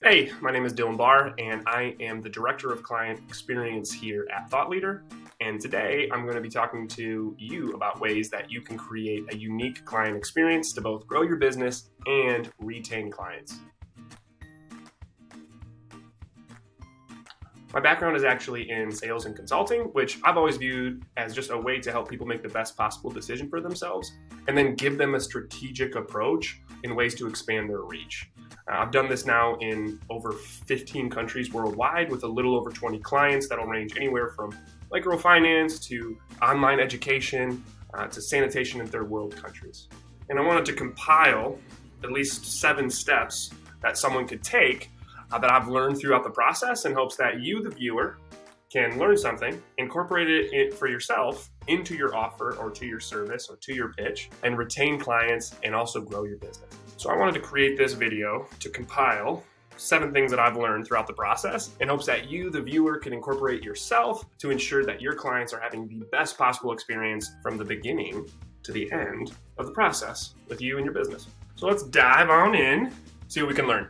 Hey, my name is Dillon and I am the Director of Client Experience here at Thought Leader. And today I'm going to be talking to you about ways that you can create a unique client experience to both grow your business and retain clients. My background is actually in sales and consulting, which I've always viewed as just a way to help people make the best possible decision for themselves and then give them a strategic approach in ways to expand their reach. I've done this now in over 15 countries worldwide with a little over 20 clients that'll range anywhere from microfinance to online education to sanitation in third world countries. And I wanted to compile at least 7 steps that someone could take that I've learned throughout the process in hopes that you, the viewer, can learn something, incorporate it for yourself into your offer or to your service or to your pitch, and retain clients and also grow your business. So I wanted to create this video to compile 7 things that I've learned throughout the process in hopes that you, the viewer, can incorporate yourself to ensure that your clients are having the best possible experience from the beginning to the end of the process with you and your business. So let's dive on in, see what we can learn.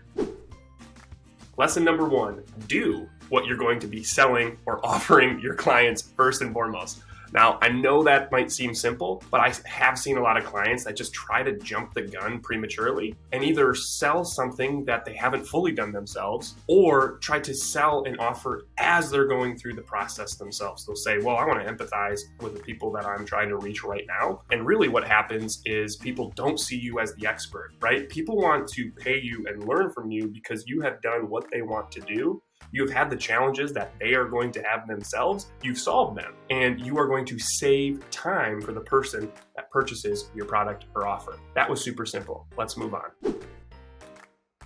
Lesson number 1, do what you're going to be selling or offering your clients first and foremost. Now, I know that might seem simple, but I have seen a lot of clients that just try to jump the gun prematurely and either sell something that they haven't fully done themselves or try to sell an offer as they're going through the process themselves. They'll say, well, I want to empathize with the people that I'm trying to reach right now. And really what happens is people don't see you as the expert, right? People want to pay you and learn from you because you have done what they want to do. You've had the challenges that they are going to have themselves. You've solved them, and you are going to save time for the person that purchases your product or offer. That was super simple. Let's move on.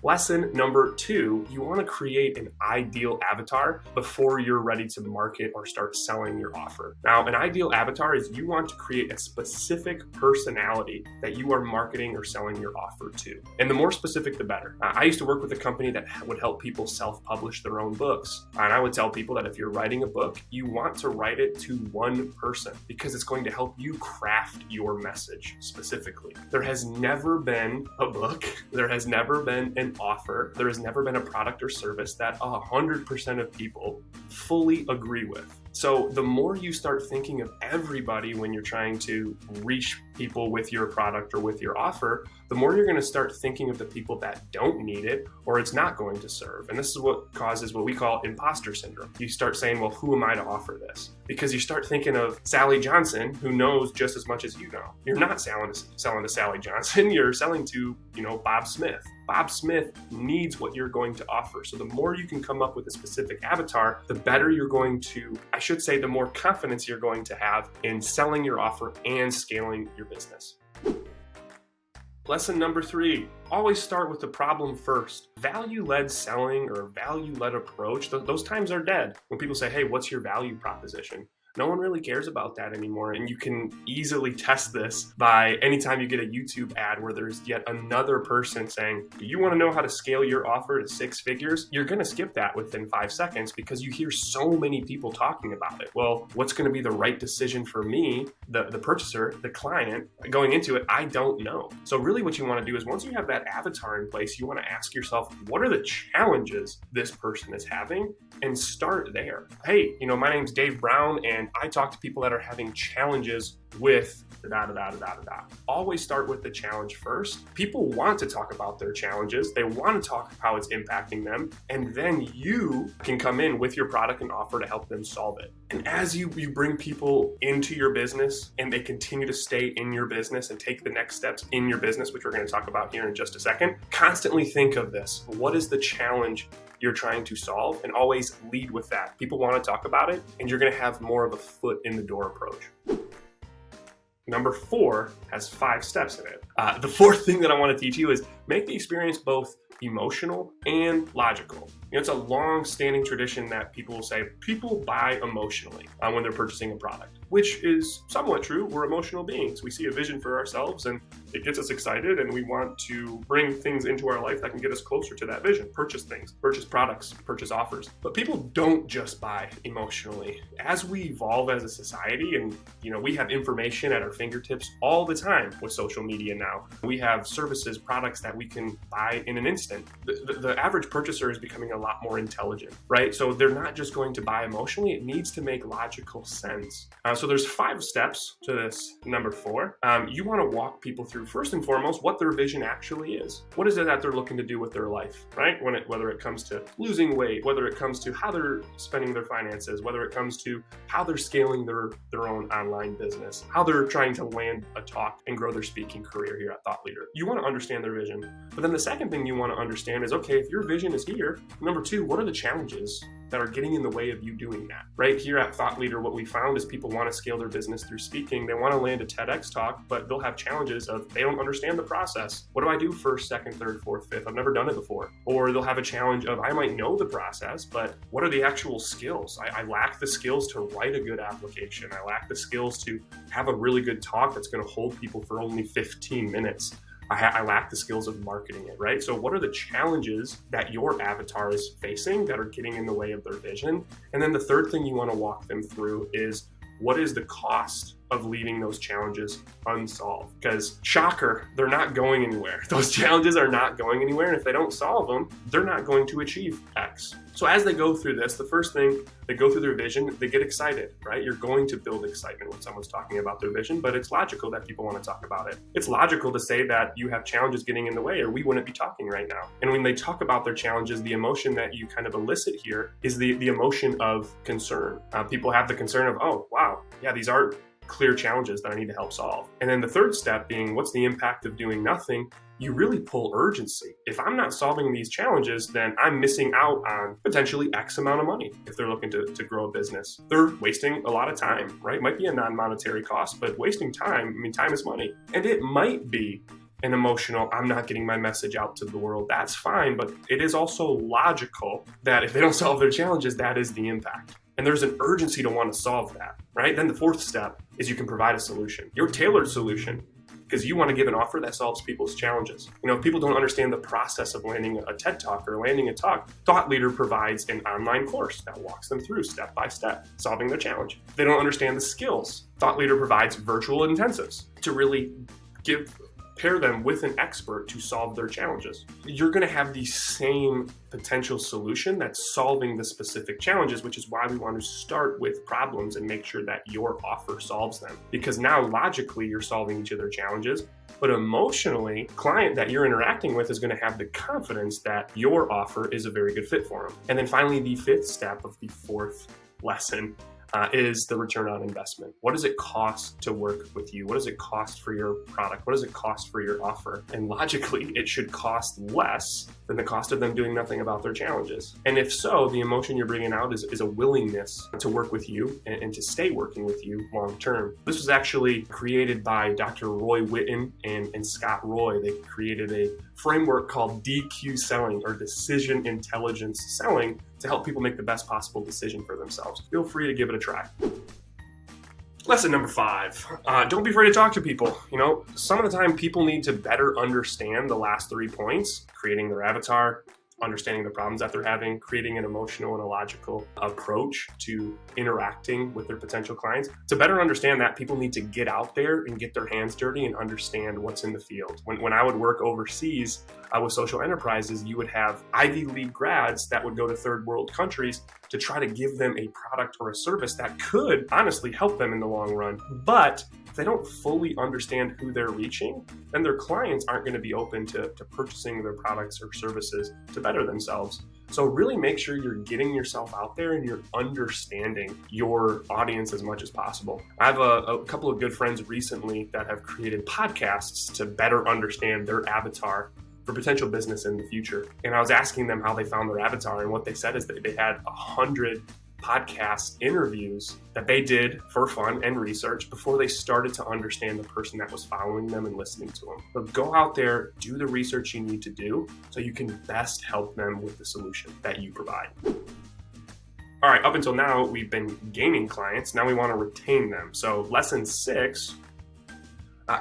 Lesson number 2, you want to create an ideal avatar before you're ready to market or start selling your offer. Now, an ideal avatar is you want to create a specific personality that you are marketing or selling your offer to. And the more specific, the better. I used to work with a company that would help people self-publish their own books. And I would tell people that if you're writing a book, you want to write it to one person because it's going to help you craft your message specifically. There has never been a book, there has never been an offer, there has never been a product or service that 100% of people fully agree with. So the more you start thinking of everybody when you're trying to reach people with your product or with your offer, the more you're going to start thinking of the people that don't need it or it's not going to serve. And this is what causes what we call imposter syndrome. You start saying, well, who am I to offer this? Because you start thinking of Sally Johnson, who knows just as much as you know. You're not selling to Sally Johnson, you're selling to, Bob Smith. Bob Smith needs what you're going to offer. So the more you can come up with a specific avatar, the better you're going to, the more confidence you're going to have in selling your offer and scaling your business. Lesson number 3, always start with the problem first. Value-led selling or value-led approach, those times are dead. When people say, hey, what's your value proposition? No one really cares about that anymore. And you can easily test this by anytime you get a YouTube ad where there's yet another person saying, do you want to know how to scale your offer to 6 figures? You're going to skip that within 5 seconds because you hear so many people talking about it. Well, what's going to be the right decision for me, the purchaser, the client, going into it, I don't know. So really what you want to do is once you have that avatar in place, you want to ask yourself, what are the challenges this person is having? And start there. Hey, my name's Dave Brown and I talk to people that are having challenges with Always start with the challenge first. People want to talk about their challenges. They want to talk how it's impacting them. And then you can come in with your product and offer to help them solve it. And as you bring people into your business and they continue to stay in your business and take the next steps in your business, which we're going to talk about here in just a second, constantly think of this. What is the challenge you're trying to solve? And always lead with that. People want to talk about it, and you're going to have more of a foot in the door approach. Number 4 has 5 steps in it. The 4th thing that I want to teach you is make the experience both emotional and logical. It's a long-standing tradition that people will say people buy emotionally when they're purchasing a product, which is somewhat true. We're emotional beings. We see a vision for ourselves and it gets us excited and we want to bring things into our life that can get us closer to that vision, purchase things, purchase products, purchase offers. But people don't just buy emotionally. As we evolve as a society and we have information at our fingertips all the time with social media now. We have services, products that we can buy in an instant. instant. The average purchaser is becoming a lot more intelligent, right? So they're not just going to buy emotionally, it needs to make logical sense. So there's 5 steps to this number 4. You want to walk people through, first and foremost, what their vision actually is. What is it that they're looking to do with their life, right? Whether it comes to losing weight, whether it comes to how they're spending their finances, whether it comes to how they're scaling their own online business, how they're trying to land a talk and grow their speaking career here at Thought Leader. You want to understand their vision. But then the second thing you want to understand is, okay, if your vision is here, number 2, what are the challenges that are getting in the way of you doing that? Right here at Thought Leader, what we found is people want to scale their business through speaking. They want to land a TEDx talk, but they'll have challenges of they don't understand the process. What do I do first, second, third, fourth, fifth? I've never done it before. Or they'll have a challenge of I might know the process, but what are the actual skills? I lack the skills to write a good application. I lack the skills to have a really good talk that's going to hold people for only 15 minutes. I lack the skills of marketing it, right? So what are the challenges that your avatar is facing that are getting in the way of their vision? And then the third thing you want to walk them through is, what is the cost of leaving those challenges unsolved? Because shocker, they're not going anywhere. Those challenges are not going anywhere. And if they don't solve them, they're not going to achieve X. So as they go through this, the first thing, they go through their vision, they get excited, right? You're going to build excitement when someone's talking about their vision, but it's logical that people want to talk about it. It's logical to say that you have challenges getting in the way or we wouldn't be talking right now. And when they talk about their challenges, the emotion that you kind of elicit here is the emotion of concern. People have the concern of, oh, wow, yeah, these are clear challenges that I need to help solve. And then the third step being, what's the impact of doing nothing? You really pull urgency. If I'm not solving these challenges, then I'm missing out on potentially X amount of money if they're looking to grow a business. They're wasting a lot of time, right? Might be a non-monetary cost, but wasting time, I mean, time is money. And it might be an emotional, I'm not getting my message out to the world. That's fine, but it is also logical that if they don't solve their challenges, that is the impact. And there's an urgency to want to solve that, right? Then the fourth step is you can provide a solution, your tailored solution, because you want to give an offer that solves people's challenges. You know, if people don't understand the process of landing a TED Talk or landing a talk, Thought Leader provides an online course that walks them through step by step, solving their challenge. If they don't understand the skills, Thought Leader provides virtual intensives to really pair them with an expert to solve their challenges. You're going to have the same potential solution that's solving the specific challenges, which is why we want to start with problems and make sure that your offer solves them. Because now logically you're solving each of their challenges, but emotionally, client that you're interacting with is going to have the confidence that your offer is a very good fit for them. And then finally, the fifth step of the fourth lesson is the return on investment. What does it cost to work with you? What does it cost for your product? What does it cost for your offer? And logically, it should cost less than the cost of them doing nothing about their challenges. And if so, the emotion you're bringing out is a willingness to work with you and to stay working with you long term. This was actually created by Dr. Roy Witten and Scott Roy. They created a framework called DQ selling, or decision intelligence selling, to help people make the best possible decision for themselves. Feel free to give it a try. Lesson number 5, don't be afraid to talk to people. You know, some of the time people need to better understand the last 3 points: creating their avatar, understanding the problems that they're having, creating an emotional and a logical approach to interacting with their potential clients. To better understand that, people need to get out there and get their hands dirty and understand what's in the field. When I would work overseas with social enterprises, you would have Ivy League grads that would go to third world countries to try to give them a product or a service that could honestly help them in the long run. But if they don't fully understand who they're reaching, then their clients aren't going to be open to purchasing their products or services to better themselves. So really make sure you're getting yourself out there and you're understanding your audience as much as possible. I have a couple of good friends recently that have created podcasts to better understand their avatar for potential business in the future. And I was asking them how they found their avatar, and what they said is that they had 100 podcast interviews that they did for fun and research before they started to understand the person that was following them and listening to them. So go out there, do the research you need to do so you can best help them with the solution that you provide. All right, up until now, we've been gaining clients. Now we want to retain them. So lesson 6,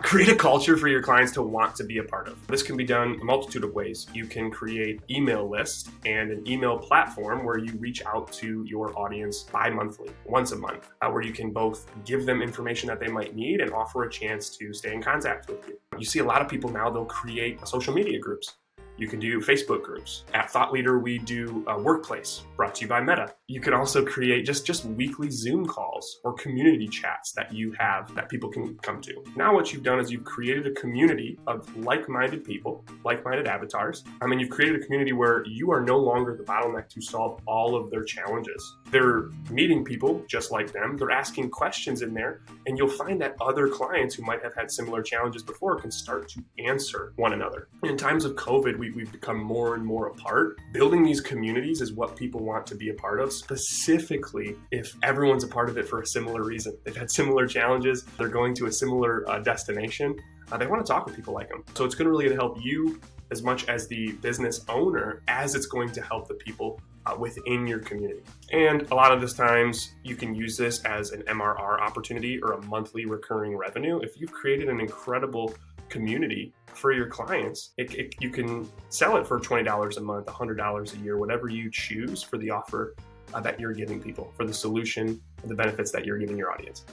create a culture for your clients to want to be a part of. This can be done a multitude of ways. You can create email lists and an email platform where you reach out to your audience bi-monthly, once a month, where you can both give them information that they might need and offer a chance to stay in contact with you. You see a lot of people now, they'll create social media groups. You can do Facebook groups. At Thought Leader, we do a workplace brought to you by Meta. You can also create just weekly Zoom calls or community chats that you have that people can come to. Now what you've done is you've created a community of like-minded people, like-minded avatars. You've created a community where you are no longer the bottleneck to solve all of their challenges. They're meeting people just like them. They're asking questions in there, and you'll find that other clients who might have had similar challenges before can start to answer one another. In times of COVID, we've become more and more apart. Building these communities is what people want to be a part of, specifically if everyone's a part of it for a similar reason. They've had similar challenges. They're going to a similar destination. They want to talk with people like them. So it's going to really help you as much as the business owner as it's going to help the people within your community. And a lot of this times you can use this as an MRR opportunity or a monthly recurring revenue. If you've created an incredible community for your clients, you can sell it for $20 a month, $100 a year, whatever you choose for the offer that you're giving people, for the solution and the benefits that you're giving your audience.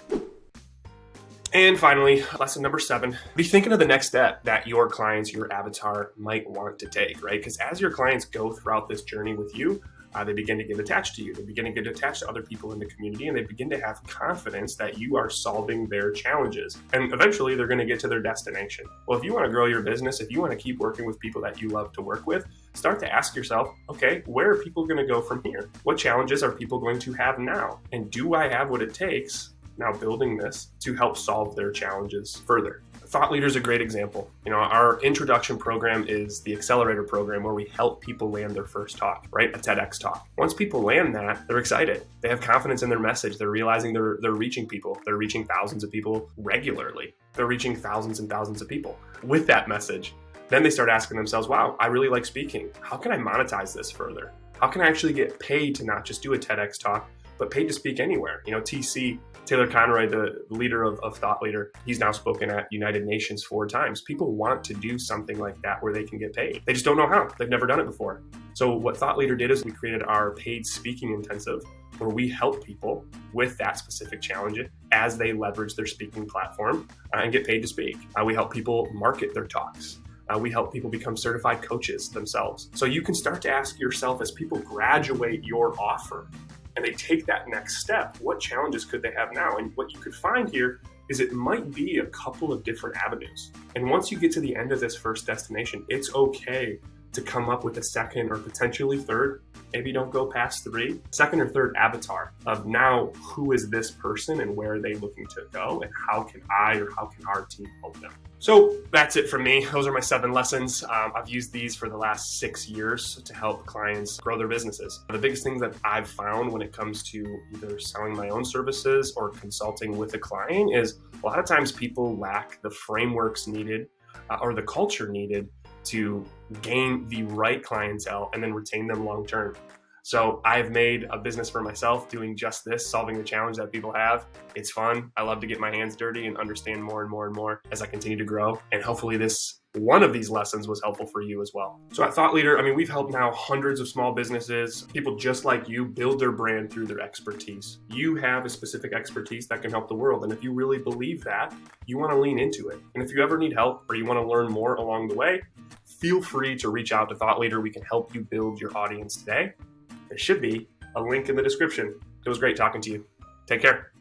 And finally, lesson number 7, be thinking of the next step that your clients, your avatar might want to take, right? Because as your clients go throughout this journey with you, they begin to get attached to you. They begin to get attached to other people in the community, and they begin to have confidence that you are solving their challenges. And eventually they're going to get to their destination. Well, if you want to grow your business, if you want to keep working with people that you love to work with, start to ask yourself, okay, where are people going to go from here? What challenges are people going to have now? And do I have what it takes now building this to help solve their challenges further? Thought Leader is a great example. Our introduction program is the accelerator program where we help people land their first talk, right? A TEDx talk. Once people land that, they're excited. They have confidence in their message. They're realizing they're reaching people. They're reaching thousands of people regularly. They're reaching thousands and thousands of people with that message. Then they start asking themselves, wow, I really like speaking. How can I monetize this further? How can I actually get paid to not just do a TEDx talk, but paid to speak anywhere? TC, Taylor Conroy, the leader of Thought Leader, he's now spoken at United Nations 4 times. People want to do something like that where they can get paid. They just don't know how. They've never done it before. So what Thought Leader did is we created our paid speaking intensive where we help people with that specific challenge as they leverage their speaking platform and get paid to speak. We help people market their talks. We help people become certified coaches themselves. So you can start to ask yourself as people graduate your offer, and they take that next step, what challenges could they have now? And what you could find here is it might be a couple of different avenues. And once you get to the end of this first destination, it's okay to come up with a second or potentially third, maybe don't go past 3, second or third avatar of now who is this person and where are they looking to go and how can I or how can our team help them? So that's it from me. Those are my 7 lessons. I've used these for the last 6 years to help clients grow their businesses. The biggest thing that I've found when it comes to either selling my own services or consulting with a client is a lot of times people lack the frameworks needed or the culture needed to gain the right clientele and then retain them long term. So I've made a business for myself doing just this, solving the challenge that people have. It's fun. I love to get my hands dirty and understand more and more and more as I continue to grow. And hopefully one of these lessons was helpful for you as well. So at Thought Leader, we've helped now hundreds of small businesses, people just like you, build their brand through their expertise. You have a specific expertise that can help the world. And if you really believe that, you want to lean into it. And if you ever need help or you want to learn more along the way, feel free to reach out to Thought Leader. We can help you build your audience today. There should be a link in the description. It was great talking to you. Take care.